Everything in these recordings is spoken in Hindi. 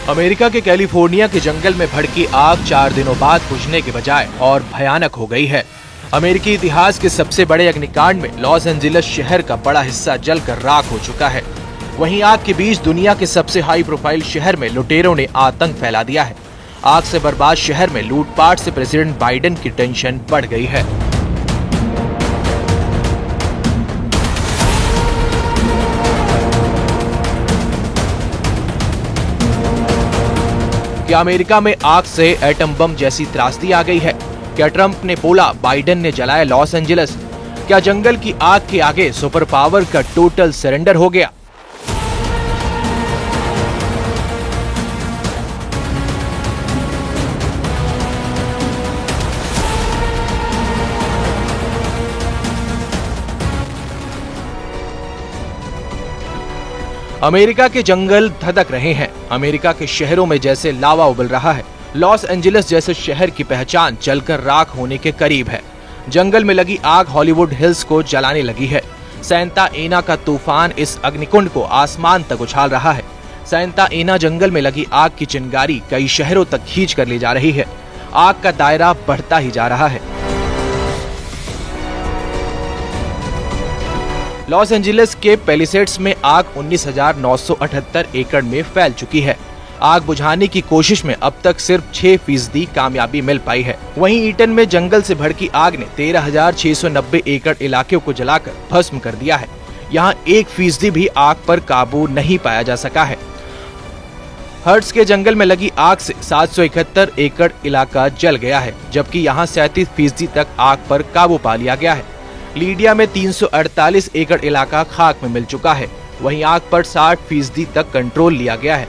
अमेरिका के कैलिफोर्निया के जंगल में भड़की आग 4 दिनों बाद बुझने के बजाय और भयानक हो गई है। अमेरिकी इतिहास के सबसे बड़े अग्निकांड में लॉस एंजिल्स शहर का बड़ा हिस्सा जलकर राख हो चुका है। वहीं आग के बीच दुनिया के सबसे हाई प्रोफाइल शहर में लुटेरों ने आतंक फैला दिया है। आग से बर्बाद शहर में लूटपाट से प्रेसिडेंट बाइडेन की टेंशन बढ़ गई है। क्या अमेरिका में आग से एटम बम जैसी त्रासदी आ गई है? क्या ट्रंप ने बोला बाइडेन ने जलाया लॉस एंजिल्स? क्या जंगल की आग के आगे सुपर पावर का टोटल सरेंडर हो गया? अमेरिका के जंगल धधक रहे हैं। अमेरिका के शहरों में जैसे लावा उबल रहा है। लॉस एंजिल्स जैसे शहर की पहचान जलकर राख होने के करीब है। जंगल में लगी आग हॉलीवुड हिल्स को जलाने लगी है। सैंटा एना का तूफान इस अग्निकुंड को आसमान तक उछाल रहा है। सैंटा एना जंगल में लगी आग की चिंगारी कई शहरों तक खींच कर ले जा रही है। आग का दायरा बढ़ता ही जा रहा है। लॉस एंजिल्स के पैलिसेड्स में आग 19,978 एकड़ में फैल चुकी है। आग बुझाने की कोशिश में अब तक सिर्फ 6% कामयाबी मिल पाई है। वहीं ईटन में जंगल से भड़की आग ने 13,690 एकड़ इलाके को जलाकर भस्म कर दिया है। यहाँ 1% भी आग पर काबू नहीं पाया जा सका है। हर्ट्स के जंगल में लगी आग से 771 एकड़ इलाका जल गया है, जबकि यहाँ 37% तक आग पर काबू पा लिया गया है। लीडिया में 348 एकड़ इलाका खाक में मिल चुका है। वहीं आग पर 60% तक कंट्रोल लिया गया है।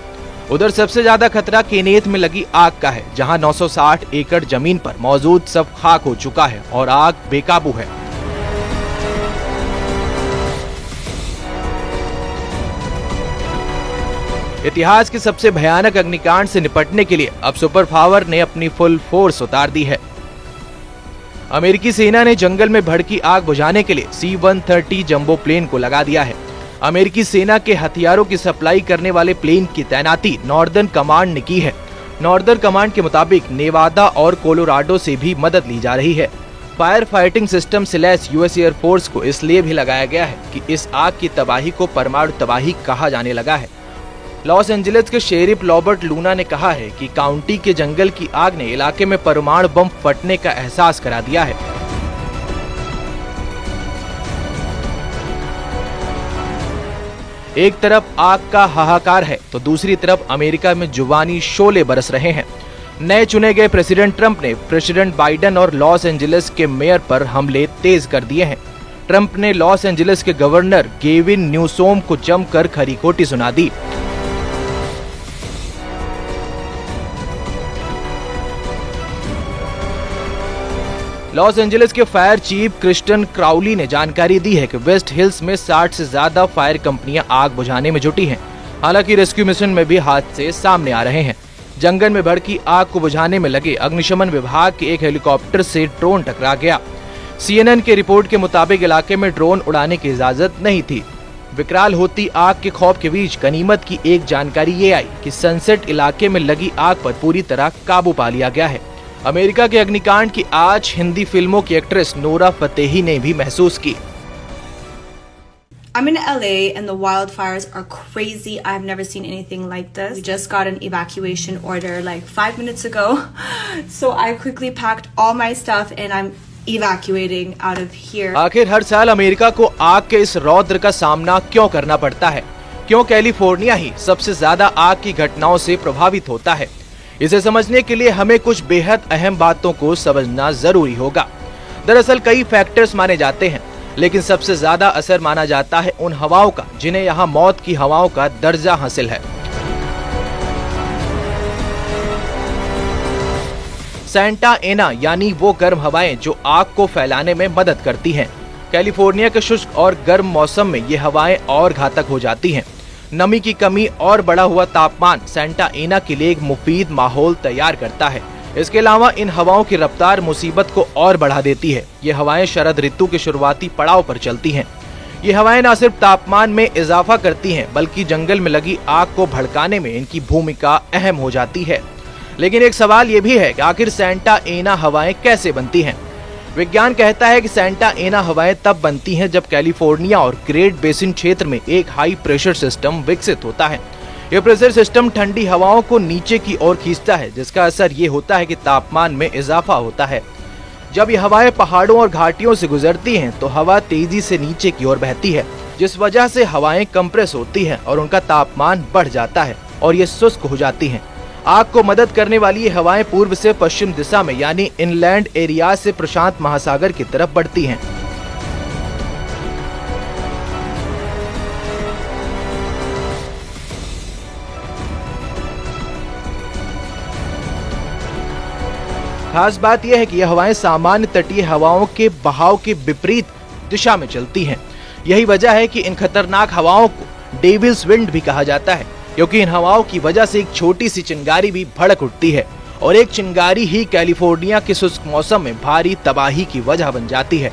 उधर सबसे ज्यादा खतरा केनेथ में लगी आग का है, जहां 960 एकड़ जमीन पर मौजूद सब खाक हो चुका है और आग बेकाबू है। इतिहास के सबसे भयानक अग्निकांड से निपटने के लिए अब सुपर पावर ने अपनी फुल फोर्स उतार दी है। अमेरिकी सेना ने जंगल में भड़की आग बुझाने के लिए C-130 जंबो प्लेन को लगा दिया है। अमेरिकी सेना के हथियारों की सप्लाई करने वाले प्लेन की तैनाती नॉर्दर्न कमांड ने की है। नॉर्दर्न कमांड के मुताबिक नेवादा और कोलोराडो से भी मदद ली जा रही है। फायर फाइटिंग सिस्टम से लैस यूएस एयरफोर्स को इसलिए भी लगाया गया है कि इस आग की तबाही को परमाणु तबाही कहा जाने लगा है। लॉस एंजिल्स के शेरिफ रॉबर्ट लूना ने कहा है कि काउंटी के जंगल की आग ने इलाके में परमाणु बम फटने का एहसास करा दिया है। एक तरफ आग का हाहाकार है तो दूसरी तरफ अमेरिका में जुबानी शोले बरस रहे हैं। नए चुने गए प्रेसिडेंट ट्रंप ने प्रेसिडेंट बाइडेन और लॉस एंजिल्स के मेयर पर हमले तेज कर दिए हैं। ट्रंप ने लॉस एंजिल्स के गवर्नर गेविन न्यूसोम को जमकर खरी खोटी सुना दी। लॉस एंजिल्स के फायर चीफ क्रिस्टन क्राउली ने जानकारी दी है कि वेस्ट हिल्स में 60 से ज्यादा फायर कंपनियां आग बुझाने में जुटी हैं। हालांकि रेस्क्यू मिशन में भी हादसे सामने आ रहे हैं। जंगल में भड़की आग को बुझाने में लगे अग्निशमन विभाग के एक हेलीकॉप्टर से ड्रोन टकरा गया। CNN के रिपोर्ट के मुताबिक इलाके में ड्रोन उड़ाने की इजाजत नहीं थी। विकराल होती आग के खौफ के बीच गनीमत की एक जानकारी ये आई कि सनसेट इलाके में लगी आग पर पूरी तरह काबू पा लिया गया है। अमेरिका के अग्निकांड की आज हिंदी फिल्मों की एक्ट्रेस नोरा फतेही ने भी महसूस की। I'm in LA and the wildfires are crazy. I've never seen anything like this. We just got an evacuation order like 5 minutes ago. So I quickly packed all my stuff and I'm evacuating out of here. आखिर हर साल अमेरिका को आग के इस रौद्र का सामना क्यों करना पड़ता है? क्यों कैलिफोर्निया ही सबसे ज्यादा आग की घटनाओं से प्रभावित होता है? इसे समझने के लिए हमें कुछ बेहद अहम बातों को समझना जरूरी होगा। दरअसल कई फैक्टर्स माने जाते हैं, लेकिन सबसे ज्यादा असर माना जाता है उन हवाओं का जिन्हें यहाँ मौत की हवाओं का दर्जा हासिल है। सैंटा एना यानी वो गर्म हवाएं जो आग को फैलाने में मदद करती हैं। कैलिफोर्निया के शुष्क और गर्म मौसम में ये हवाएं और घातक हो जाती हैं। नमी की कमी और बढ़ा हुआ तापमान सैंटा एना के लिए एक मुफीद माहौल तैयार करता है। इसके अलावा इन हवाओं की रफ्तार मुसीबत को और बढ़ा देती है। ये हवाएं शरद ऋतु के शुरुआती पड़ाव पर चलती हैं। ये हवाएं न सिर्फ तापमान में इजाफा करती हैं, बल्कि जंगल में लगी आग को भड़काने में इनकी भूमिका अहम हो जाती है। लेकिन एक सवाल ये भी है कि आखिर सेंटा एना हवाएं कैसे बनती हैं? विज्ञान कहता है कि सेंटा एना हवाएं तब बनती हैं जब कैलिफोर्निया और ग्रेट बेसिन क्षेत्र में एक हाई प्रेशर सिस्टम विकसित होता है। यह प्रेशर सिस्टम ठंडी हवाओं को नीचे की ओर खींचता है, जिसका असर ये होता है कि तापमान में इजाफा होता है। जब ये हवाएं पहाड़ों और घाटियों से गुजरती हैं, तो हवा तेजी से नीचे की ओर बहती है, जिस वजह से हवाएं कंप्रेस होती हैं और उनका तापमान बढ़ जाता है और ये शुष्क हो जाती हैं। आग को मदद करने वाली ये हवाएं पूर्व से पश्चिम दिशा में यानी इनलैंड एरिया से प्रशांत महासागर की तरफ बढ़ती हैं। खास बात यह है कि यह हवाएं सामान्य तटीय हवाओं के बहाव के विपरीत दिशा में चलती हैं। यही वजह है कि इन खतरनाक हवाओं को डेविल्स विंड भी कहा जाता है, क्योंकि इन हवाओं की वजह से एक छोटी सी चिंगारी भी भड़क उठती है और एक चिंगारी ही कैलिफोर्निया के शुष्क मौसम में भारी तबाही की वजह बन जाती है।